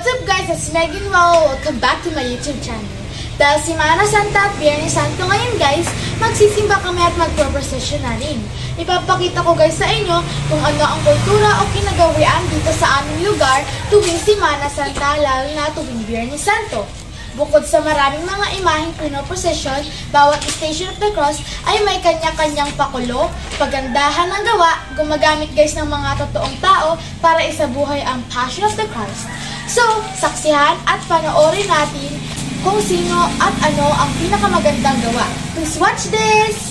What's up guys, it's Megan Wow. Welcome back to my YouTube channel. Dahil Semana Santa at Biyernes Santo ngayon guys, magsisimba kami at magpo-procession na rin. Ipapakita ko guys sa inyo kung ano ang kultura o kinagawian dito sa aming lugar tuwing Semana Santa, lalo na tuwing Biyernes Santo. Bukod sa maraming mga imaheng pinoprosesyon, bawat Station of the Cross ay may kanya-kanyang pakulo, pagandahan ng gawa, gumagamit guys ng mga totoong tao para isabuhay ang Passion of the Christ. So, saksihan at panoorin natin kung sino at ano ang pinakamagandang gawa. Please watch this!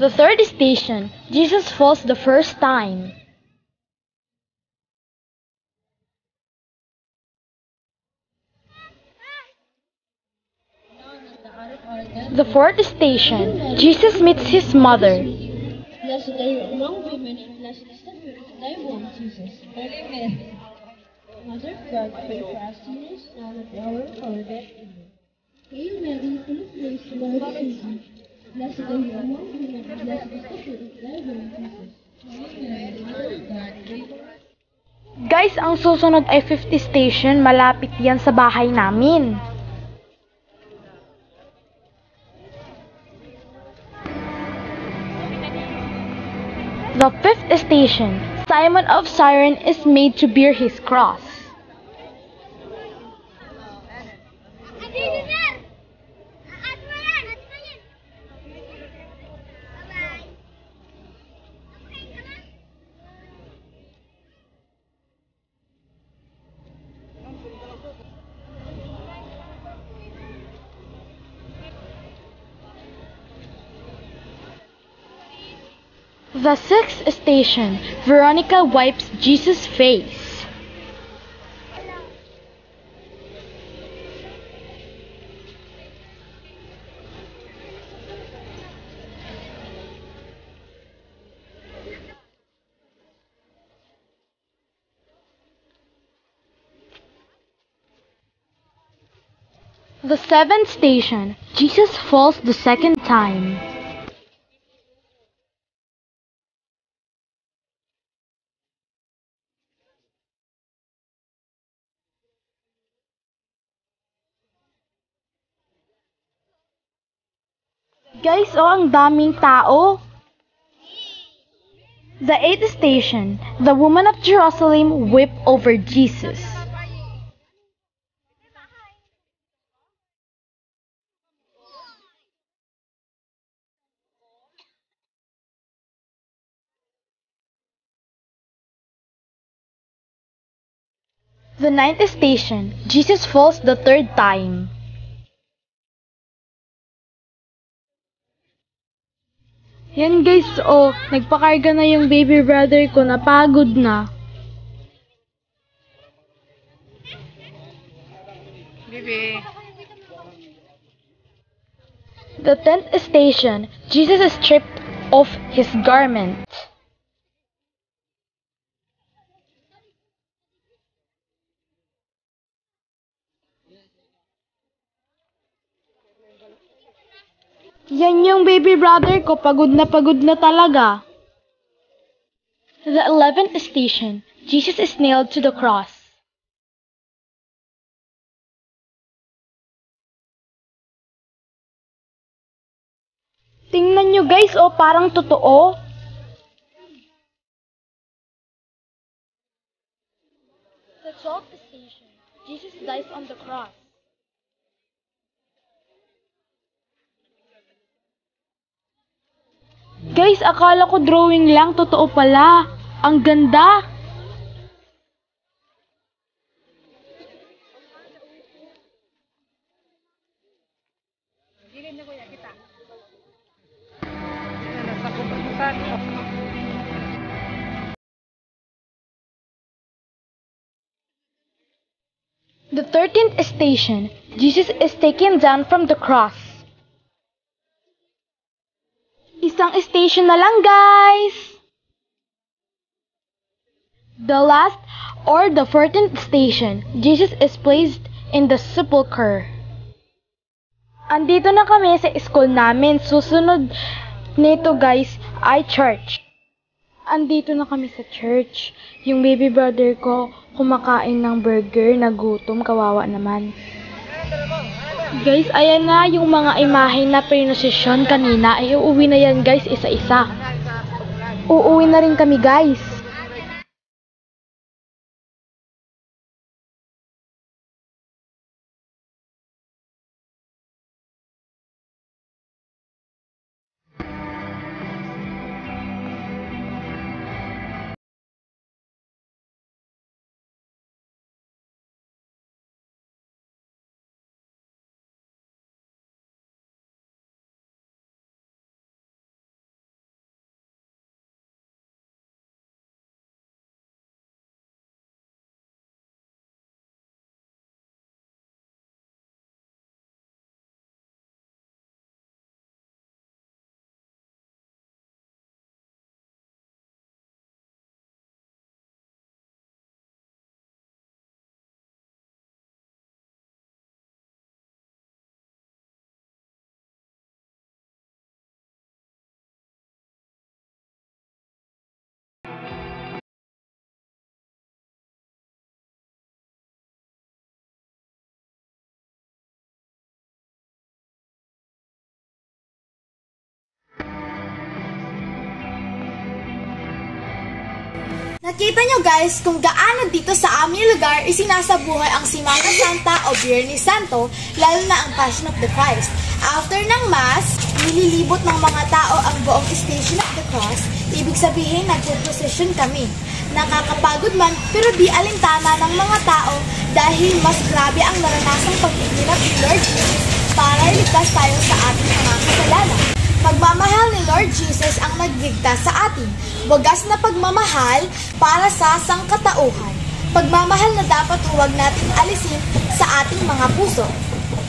The third station, Jesus falls the first time. The fourth station, Jesus meets his mother. Blessed are you among women, and blessed is the fruit of thy womb, Jesus. Holy Mary, Mother of God, pray for us sinners, now and at the hour of our death. Amen. Hail Mary, full of grace, the Lord is with thee. Blessed are you among women, and blessed is the fruit of thy womb, Jesus. Holy Mary, Mother of God, pray for us. Guys, ang susunod ay 50 station, malapit yan sa bahay namin. The fifth station, Simon of Cyrene is made to bear his cross. The sixth station, Veronica wipes Jesus' face. The seventh station, Jesus falls the second time. Guys, ang daming tao. The eighth station, the woman of Jerusalem wept over Jesus. The ninth station, Jesus falls the third time. Yan guys, nagpakarga na yung baby brother ko, napagod na. Baby. The 10th station, Jesus is stripped of his garment. Yan yung baby brother ko, pagod na talaga. The 11th station, Jesus is nailed to the cross. Tingnan nyo guys, oh, parang totoo. The 12th station, Jesus dies on the cross. Guys, akala ko drawing lang, totoo pala. Ang ganda. The 13th station, Jesus is taken down from the cross. Isang station na lang, guys! The last or the 14th station, Jesus is placed in the sepulchre. Andito na kami sa school namin. Susunod nito, guys, ay church. Andito na kami sa church. Yung baby brother ko kumakain ng burger, nagutom, kawawa naman. Guys, ayan na yung mga imahe na pinosisyon kanina. Ay, uuwi na yan, guys, isa-isa. Uuwi na rin kami, guys. Nakita nyo guys kung gaano dito sa aming lugar isinasabuhay ang Semana Santa o Biyernes Santo, lalo na ang Passion of the Christ. After ng Mass, nililibot ng mga tao ang buong Station of the Cross, ibig sabihin nagpo-procession kami. Nakakapagod man pero di alintana ng mga tao dahil mas grabe ang naranasang pagpipilap ni Lord Jesus para iligtas tayo sa ating mga kasalanan. Pagmamahal ni Lord Jesus ang nagligtas sa atin. Wagas na pagmamahal para sa sangkatauhan. Pagmamahal na dapat huwag natin alisin sa ating mga puso.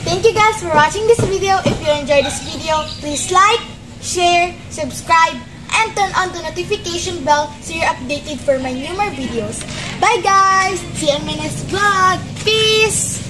Thank you guys for watching this video. If you enjoyed this video, please like, share, subscribe, and turn on the notification bell so you're updated for my newer videos. Bye guys! See you in my next vlog. Peace!